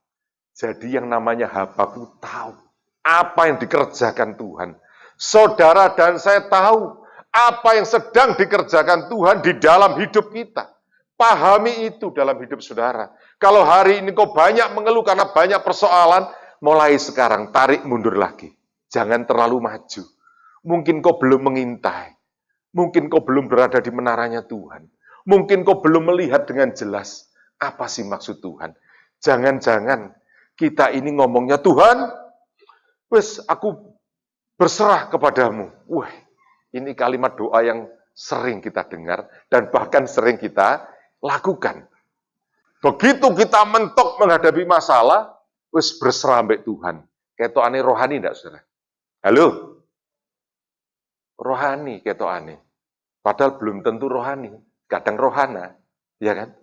Jadi yang namanya Habakuk tahu apa yang dikerjakan Tuhan. Saudara dan saya tahu apa yang sedang dikerjakan Tuhan di dalam hidup kita. Pahami itu dalam hidup saudara. Kalau hari ini kau banyak mengeluh karena banyak persoalan, mulai sekarang tarik mundur lagi. Jangan terlalu maju. Mungkin kau belum mengintai. Mungkin kau belum berada di menaranya Tuhan. Mungkin kau belum melihat dengan jelas apa sih maksud Tuhan. Jangan-jangan kita ini ngomongnya, Tuhan, wes aku berserah kepadamu. Wah, ini kalimat doa yang sering kita dengar dan bahkan sering kita lakukan. Begitu kita mentok menghadapi masalah, wes berserah ambek Tuhan. Ketokane rohani enggak, saudara? Halo? Rohani ketokane. Padahal belum tentu rohani. Kadang rohana, ya kan?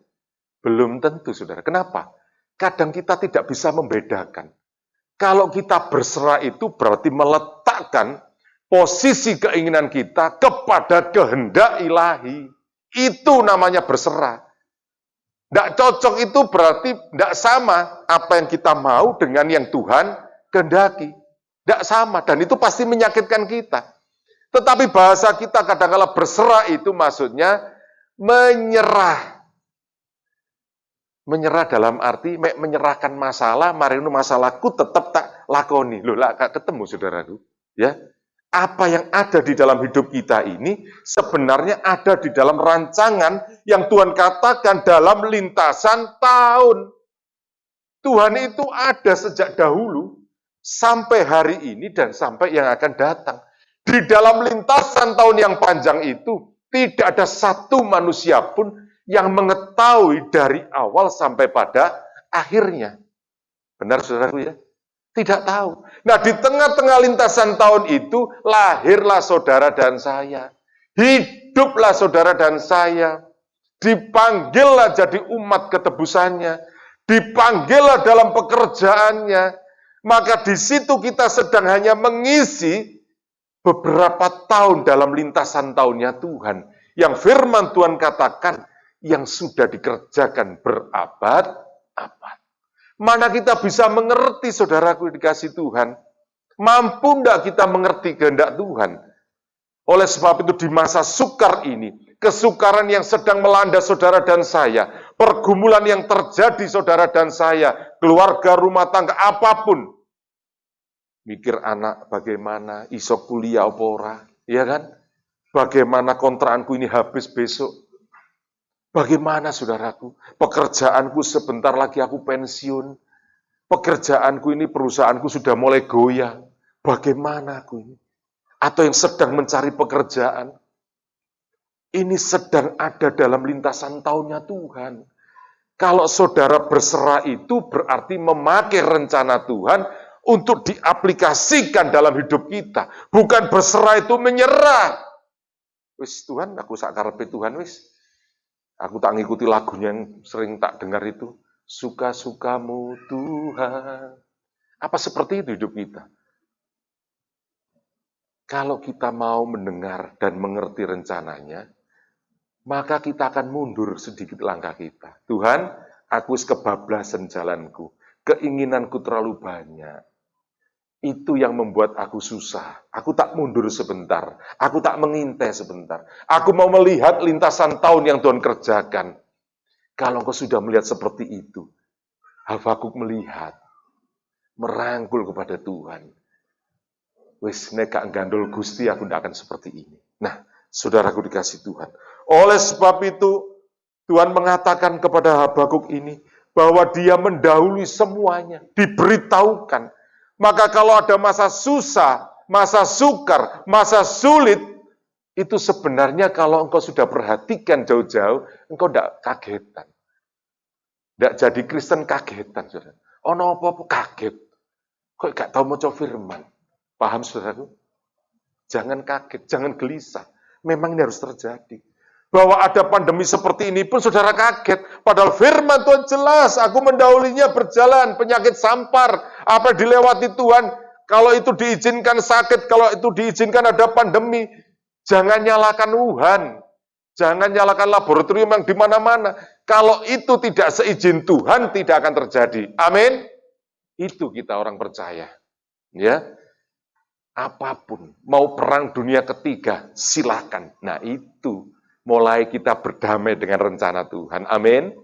Belum tentu, saudara. Kenapa? Kadang kita tidak bisa membedakan. Kalau kita berserah itu berarti meletakkan posisi keinginan kita kepada kehendak ilahi. Itu namanya berserah. Tidak cocok itu berarti tidak sama apa yang kita mau dengan yang Tuhan kehendaki. Tidak sama, dan itu pasti menyakitkan kita. Tetapi bahasa kita kadang-kala berserah itu maksudnya menyerah. Menyerah dalam arti menyerahkan masalah, mari masalahku tetap tak lakoni. Loh, lah ketemu saudaraku, ya. Apa yang ada di dalam hidup kita ini sebenarnya ada di dalam rancangan yang Tuhan katakan dalam lintasan tahun. Tuhan itu ada sejak dahulu sampai hari ini dan sampai yang akan datang. Di dalam lintasan tahun yang panjang itu tidak ada satu manusia pun yang mengetahui dari awal sampai pada akhirnya. Benar saudaraku ya? Tidak tahu. Nah, di tengah-tengah lintasan tahun itu lahirlah saudara dan saya. Hiduplah saudara dan saya. Dipanggillah jadi umat ketebusannya. Dipanggillah dalam pekerjaannya. Maka di situ kita sedang hanya mengisi beberapa tahun dalam lintasan tahunnya Tuhan. Yang firman Tuhan katakan, yang sudah dikerjakan berabad-abad. Mana kita bisa mengerti, saudaraku dikasih Tuhan? Mampu enggak kita mengerti kehendak Tuhan? Oleh sebab itu di masa sukar ini, kesukaran yang sedang melanda saudara dan saya, pergumulan yang terjadi saudara dan saya, keluarga, rumah tangga, apapun. Mikir anak bagaimana, iso kuliah apa ora, ya kan? Bagaimana kontrakanku ini habis besok? Bagaimana saudaraku? Pekerjaanku sebentar lagi aku pensiun. Pekerjaanku ini, perusahaanku sudah mulai goyah. Bagaimana aku ini? Atau yang sedang mencari pekerjaan. Ini sedang ada dalam lintasan tahunnya Tuhan. Kalau saudara berserah itu berarti memakai rencana Tuhan untuk diaplikasikan dalam hidup kita. Bukan berserah itu menyerah. Wis Tuhan, aku sakarepe Tuhan wis. Aku tak ngikuti lagunya yang sering tak dengar itu. Suka-sukamu Tuhan. Apa seperti itu hidup kita? Kalau kita mau mendengar dan mengerti rencananya, maka kita akan mundur sedikit langkah kita. Tuhan, aku kebablasan jalanku. Keinginanku terlalu banyak. Itu yang membuat aku susah. Aku tak mundur sebentar. Aku tak mengintai sebentar. Aku mau melihat lintasan tahun yang Tuhan kerjakan. Kalau engkau sudah melihat seperti itu, Habakuk melihat, merangkul kepada Tuhan. Wis nek gak gandul Gusti, aku tidak akan seperti ini. Nah, saudaraku dikasih Tuhan. Oleh sebab itu, Tuhan mengatakan kepada Habakuk ini, bahwa dia mendahului semuanya, diberitahukan. Maka kalau ada masa susah, masa sukar, masa sulit, itu sebenarnya kalau engkau sudah perhatikan jauh-jauh, engkau tidak kagetan. Tidak jadi Kristen kagetan, saudara. Ono apa-apa kaget. Kok gak tahu mau firman. Paham, saudaraku? Jangan kaget, jangan gelisah. Memang ini harus terjadi. Bahwa ada pandemi seperti ini pun saudara kaget. Padahal firman Tuhan jelas, aku mendahulunya berjalan, penyakit sampar, apa yang dilewati Tuhan. Kalau itu diizinkan sakit, kalau itu diizinkan ada pandemi, jangan nyalakan Tuhan. Jangan nyalakan laboratorium yang di mana-mana. Kalau itu tidak seizin Tuhan, tidak akan terjadi. Amin. Itu kita orang percaya. Ya. Apapun, mau perang dunia ketiga, silakan. Nah itu, mulai kita berdamai dengan rencana Tuhan. Amin.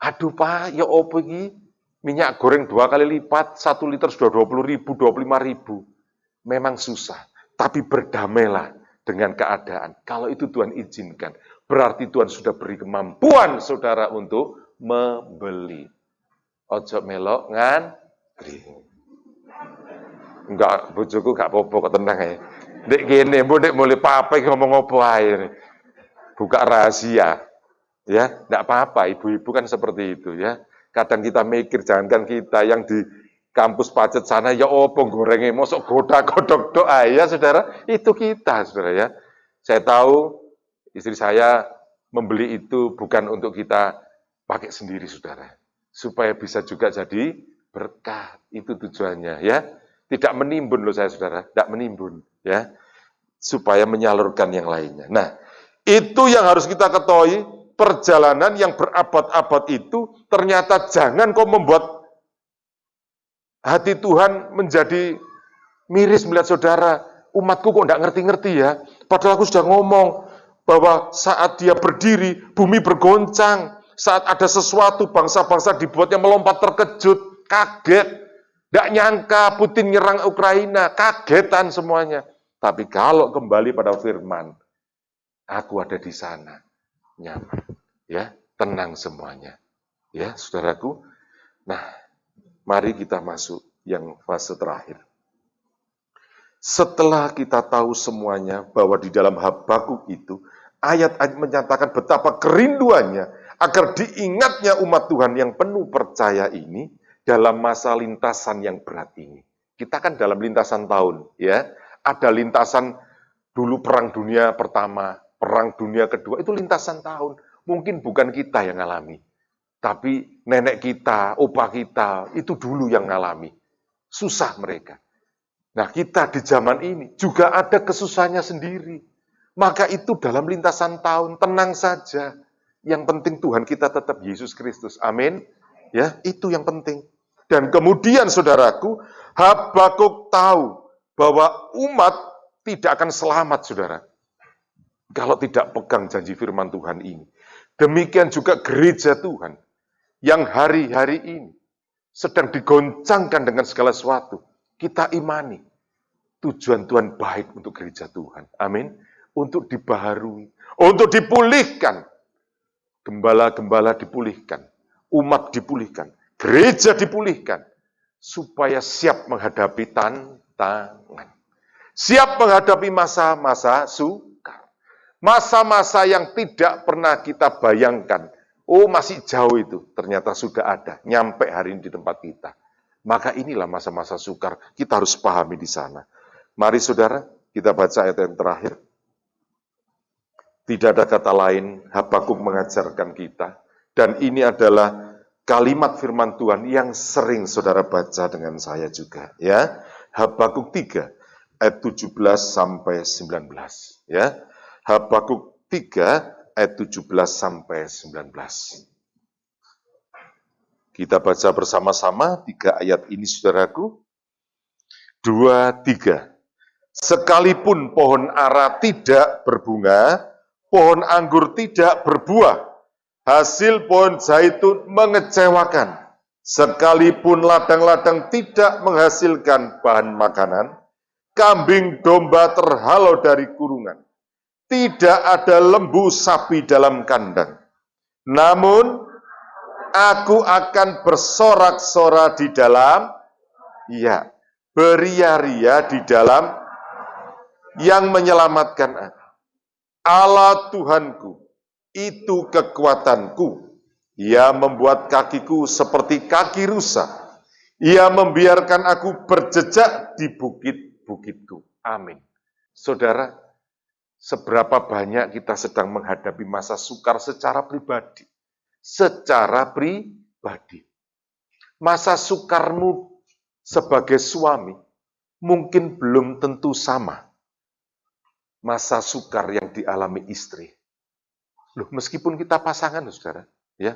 Aduh Pak, ya opo iki? Minyak goreng 2 kali lipat, 1 liter sudah 20.000, 25.000. Memang susah, tapi berdamailah dengan keadaan. Kalau itu Tuhan izinkan, berarti Tuhan sudah beri kemampuan saudara untuk membeli. Ojo melok ngantri. Enggak, bojoku gak apa-apa, kok tenang ya. Dek gini, dek mulai papa ngomong apa aja. Buka rahasia. Ya, enggak apa-apa, ibu-ibu kan seperti itu ya. Kadang kita mikir, jangankan kita yang di kampus Pacet sana, ya opo gorengnya, mosok godok doa ya saudara. Itu kita saudara ya. Saya tahu istri saya membeli itu bukan untuk kita pakai sendiri saudara. Supaya bisa juga jadi berkat, itu tujuannya ya. Tidak menimbun loh saya saudara, tidak menimbun ya, supaya menyalurkan yang lainnya. Nah, itu yang harus kita ketahui, perjalanan yang berabad-abad itu ternyata jangan kau membuat hati Tuhan menjadi miris melihat saudara, umatku kok tidak ngerti-ngerti ya, padahal aku sudah ngomong bahwa saat dia berdiri, bumi bergoncang, saat ada sesuatu, bangsa-bangsa dibuatnya melompat terkejut, kaget, tidak nyangka Putin nyerang Ukraina, kagetan semuanya. Tapi kalau kembali pada firman, aku ada di sana, nyaman, ya, tenang semuanya, ya, saudaraku. Nah, mari kita masuk yang fase terakhir. Setelah kita tahu semuanya bahwa di dalam Habakuk itu ayat-ayat menyatakan betapa kerinduannya agar diingatnya umat Tuhan yang penuh percaya ini dalam masa lintasan yang berat ini. Kita kan dalam lintasan tahun, ya. Ada lintasan dulu Perang Dunia Pertama, Perang Dunia Kedua, itu lintasan tahun. Mungkin bukan kita yang ngalami, tapi nenek kita, opa kita, itu dulu yang ngalami. Susah mereka. Nah, kita di zaman ini juga ada kesusahannya sendiri. Maka itu dalam lintasan tahun, tenang saja. Yang penting Tuhan kita tetap Yesus Kristus. Amin. Ya, itu yang penting. Dan kemudian saudaraku, Habakuk tahu bahwa umat tidak akan selamat, saudara, kalau tidak pegang janji firman Tuhan ini. Demikian juga gereja Tuhan yang hari-hari ini sedang digoncangkan dengan segala sesuatu. Kita imani tujuan Tuhan baik untuk gereja Tuhan. Amin. Untuk dibaharui, untuk dipulihkan. Gembala-gembala dipulihkan, umat dipulihkan, gereja dipulihkan, supaya siap menghadapi tantangan. Siap menghadapi masa-masa sukar. Masa-masa yang tidak pernah kita bayangkan. Oh, masih jauh itu. Ternyata sudah ada. Nyampe hari ini di tempat kita. Maka inilah masa-masa sukar. Kita harus pahami di sana. Mari saudara, kita baca ayat yang terakhir. Tidak ada kata lain, Habakuk mengajarkan kita. Dan ini adalah kalimat firman Tuhan yang sering saudara baca dengan saya juga. Ya, Habakuk 3, ayat 17 sampai 19. Ya, Habakuk 3, ayat 17 sampai 19. Kita baca bersama-sama 3 ayat ini saudaraku. 2, 3. Sekalipun pohon ara tidak berbunga, pohon anggur tidak berbuah, hasil pohon zaitun mengecewakan. Sekalipun ladang-ladang tidak menghasilkan bahan makanan, kambing domba terhalau dari kurungan. Tidak ada lembu sapi dalam kandang. Namun, aku akan bersorak-sorak di dalam, beria-ria di dalam yang menyelamatkan aku. Allah Tuhanku, itu kekuatanku. Ia membuat kakiku seperti kaki rusa. Ia membiarkan aku berjejak di bukit-bukitku. Amin. Saudara, seberapa banyak kita sedang menghadapi masa sukar secara pribadi. Secara pribadi. Masa sukarmu sebagai suami mungkin belum tentu sama masa sukar yang dialami istri. Loh, meskipun kita pasangan, saudara, ya,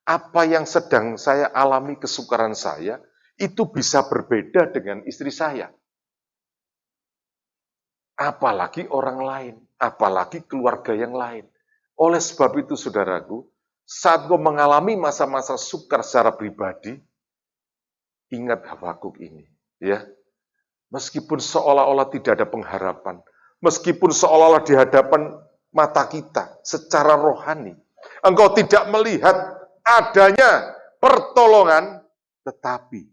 apa yang sedang saya alami kesukaran saya itu bisa berbeda dengan istri saya. Apalagi orang lain, apalagi keluarga yang lain. Oleh sebab itu, saudaraku, saat kau mengalami masa-masa sukar secara pribadi, ingat Habakuk ini, ya. Meskipun seolah-olah tidak ada pengharapan, meskipun seolah-olah di hadapan mata kita secara rohani, engkau tidak melihat adanya pertolongan, tetapi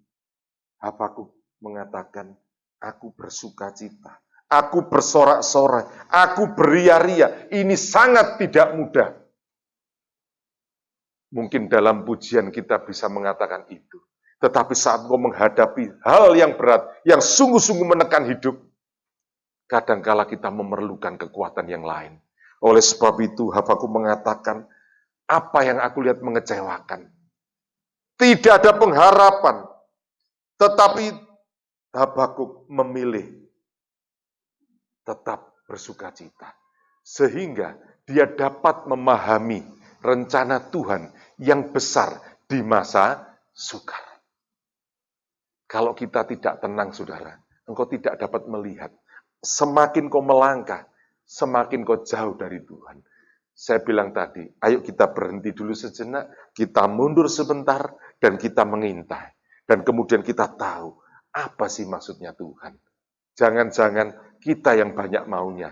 Habakuk mengatakan, aku bersuka cita, aku bersorak-sorai, aku beria-ria. Ini sangat tidak mudah. Mungkin dalam pujian kita bisa mengatakan itu. Tetapi saat kau menghadapi hal yang berat, yang sungguh-sungguh menekan hidup, kadangkala kita memerlukan kekuatan yang lain. Oleh sebab itu, Habakuk mengatakan, apa yang aku lihat mengecewakan. Tidak ada pengharapan. Tetapi Habakuk memilih tetap bersuka cita. Sehingga dia dapat memahami rencana Tuhan yang besar di masa sukar. Kalau kita tidak tenang, saudara, engkau tidak dapat melihat. Semakin kau melangkah, semakin kau jauh dari Tuhan. Saya bilang tadi, ayo kita berhenti dulu sejenak, kita mundur sebentar, dan kita mengintai. Dan kemudian kita tahu, apa sih maksudnya Tuhan. Jangan-jangan kita yang banyak maunya.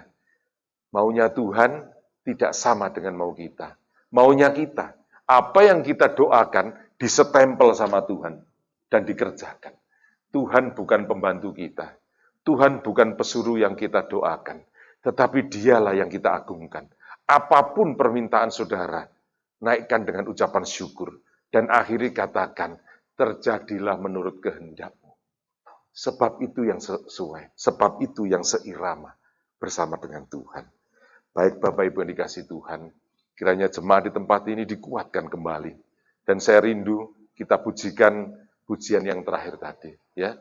Maunya Tuhan tidak sama dengan mau kita. Maunya kita, apa yang kita doakan, disetempel sama Tuhan, dan dikerjakan. Tuhan bukan pembantu kita. Tuhan bukan pesuruh yang kita doakan. Tetapi dialah yang kita agungkan. Apapun permintaan saudara, naikkan dengan ucapan syukur. Dan akhiri katakan, terjadilah menurut kehendak-Mu. Sebab itu yang sesuai. Sebab itu yang seirama bersama dengan Tuhan. Baik Bapak Ibu yang dikasih Tuhan, kiranya jemaat di tempat ini dikuatkan kembali. Dan saya rindu kita pujikan pujian yang terakhir tadi, ya.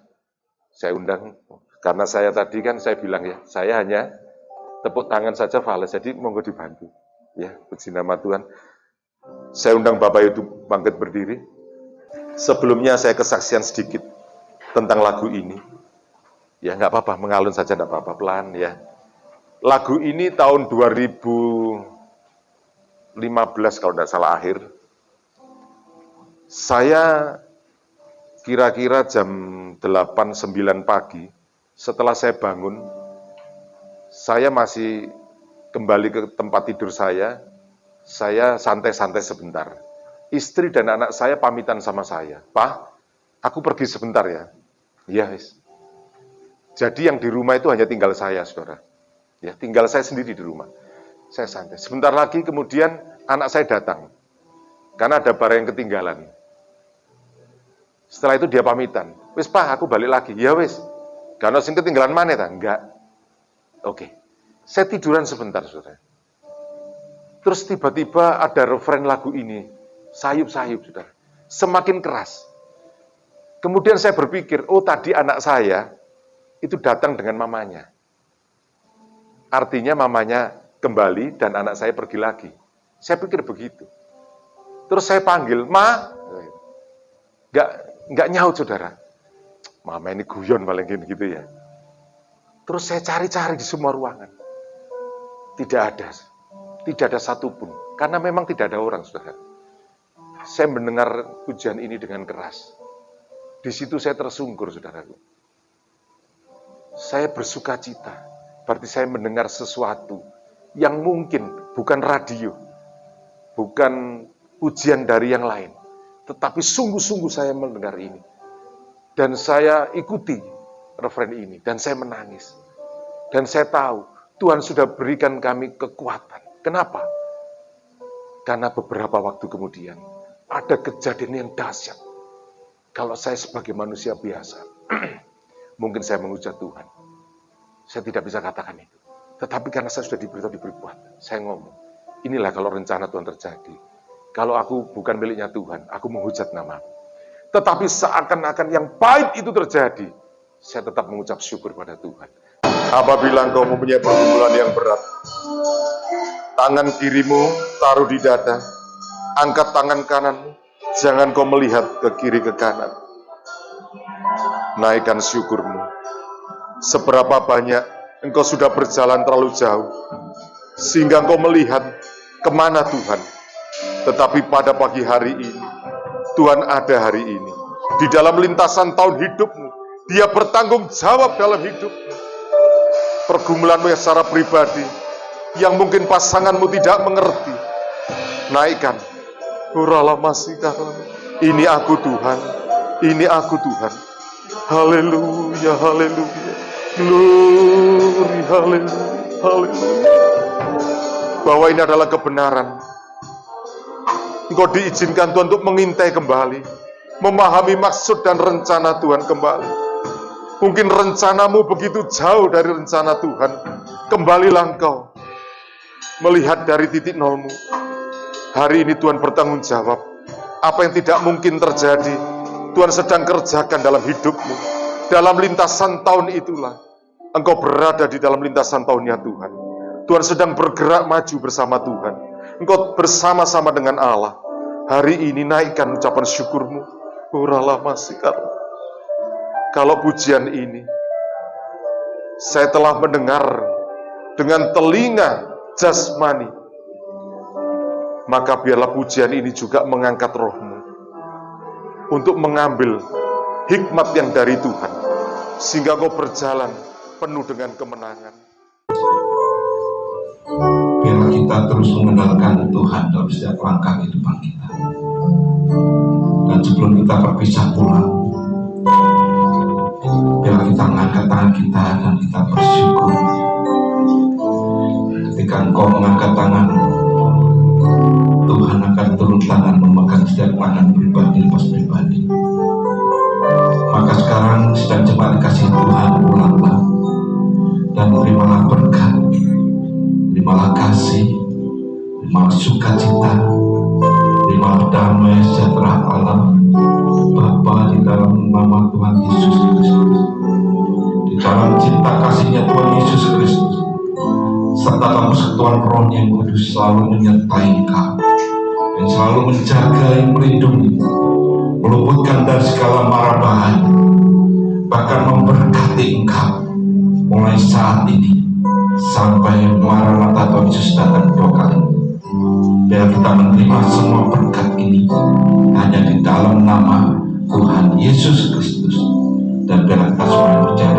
Saya undang, karena saya tadi kan saya bilang ya, saya hanya tepuk tangan saja fales, jadi monggo dibantu. Ya, puji nama Tuhan. Saya undang Bapak itu bangkit berdiri. Sebelumnya saya kesaksian sedikit tentang lagu ini. Ya, nggak apa-apa, mengalun saja nggak apa-apa, pelan ya. Lagu ini tahun 2015 kalau tidak salah akhir. Saya kira-kira jam 8-9 pagi, setelah saya bangun, saya masih kembali ke tempat tidur saya santai-santai sebentar. Istri dan anak saya pamitan sama saya, Pak, aku pergi sebentar ya. Iya, jadi yang di rumah itu hanya tinggal saya, saudara. Ya, tinggal saya sendiri di rumah. Saya santai. Sebentar lagi kemudian anak saya datang, karena ada barang yang ketinggalan. Setelah itu dia pamitan. Wis Pak, aku balik lagi. Ya wis. Karena sing ketinggalan mana ta? Enggak. Oke. Saya tiduran sebentar, saudara. Terus tiba-tiba ada referen lagu ini. Sayup-sayup, saudara. Semakin keras. Kemudian saya berpikir, oh tadi anak saya itu datang dengan mamanya. Artinya mamanya kembali dan anak saya pergi lagi. Saya pikir begitu. Terus saya panggil, Ma. Enggak nyaut, saudara. Mama ini guyon paling gitu ya. Terus saya cari-cari di semua ruangan. Tidak ada. Tidak ada satupun. Karena memang tidak ada orang, saudara. Saya mendengar pujian ini dengan keras. Di situ saya tersungkur, saudaraku. Saya bersuka cita. Berarti saya mendengar sesuatu yang mungkin bukan radio. Bukan pujian dari yang lain. Tetapi sungguh-sungguh saya mendengar ini. Dan saya ikuti referen ini. Dan saya menangis. Dan saya tahu Tuhan sudah berikan kami kekuatan. Kenapa? Karena beberapa waktu kemudian ada kejadian yang dahsyat. Kalau saya sebagai manusia biasa, mungkin saya menghujat Tuhan. Saya tidak bisa katakan itu. Tetapi karena saya sudah diberi kekuatan, saya ngomong, inilah kalau rencana Tuhan terjadi. Kalau aku bukan miliknya Tuhan, aku menghujat nama. Tetapi seakan-akan yang pahit itu terjadi, saya tetap mengucap syukur pada Tuhan. Apabila engkau mempunyai pergumulan yang berat, tangan kirimu taruh di dada, angkat tangan kananmu, jangan kau melihat ke kiri ke kanan. Naikkan syukurmu. Seberapa banyak engkau sudah berjalan terlalu jauh, sehingga engkau melihat kemana Tuhan. Tetapi pada pagi hari ini, Tuhan ada hari ini. Di dalam lintasan tahun hidupmu, Dia bertanggung jawab dalam hidupmu. Pergumulanmu yang secara pribadi, yang mungkin pasanganmu tidak mengerti, naikkan. Ini aku Tuhan, ini aku Tuhan. Haleluya, haleluya. Glory, haleluya, haleluya. Bahwa ini adalah kebenaran. Engkau diizinkan Tuhan untuk mengintai kembali, memahami maksud dan rencana Tuhan kembali. Mungkin rencanamu begitu jauh dari rencana Tuhan. Kembalilah engkau melihat dari titik nolmu. Hari ini Tuhan bertanggung jawab. Apa yang tidak mungkin terjadi, Tuhan sedang kerjakan dalam hidupmu. Dalam lintasan tahun itulah engkau berada di dalam lintasan tahunnya Tuhan. Tuhan sedang bergerak maju bersama Tuhan. Engkau bersama-sama dengan Allah. Hari ini naikkan ucapan syukurmu. Uralah masikar. Kalau pujian ini saya telah mendengar dengan telinga jasmani, maka biarlah pujian ini juga mengangkat rohmu untuk mengambil hikmat yang dari Tuhan, sehingga kau berjalan penuh dengan kemenangan. Biarlah kita terus mengandalkan Tuhan dalam setiap langkah kehidupan kita. Dan sebelum kita berpisah pulang, biarlah kita mengangkat tangan kita dan kita bersyukur. Ketika engkau mengangkat tangan, Tuhan akan turun tangan memegang setiap tangan pribadi lepas pribadi. Maka sekarang sedang jemaat dikasih Tuhan, pulanglah dan terimalah berkat, terimalah kasih, terimalah sukacita, terimalah damai sejahtera Allah Bapa di dalam nama Tuhan Yesus Kristus, di dalam cinta kasihnya Tuhan Yesus Kristus, serta dalam persekutuan Roh yang Kudus selalu menyertai engkau, yang selalu menjaga, yang melindungi, meluputkan dari segala mara bahaya, bahkan memberkati engkau mulai saat ini sampai Maranatha Tuhan Yesus datang kedua kali. Biar kita menerima semua berkat ini hanya di dalam nama Tuhan Yesus Kristus, dan biar kita semua percaya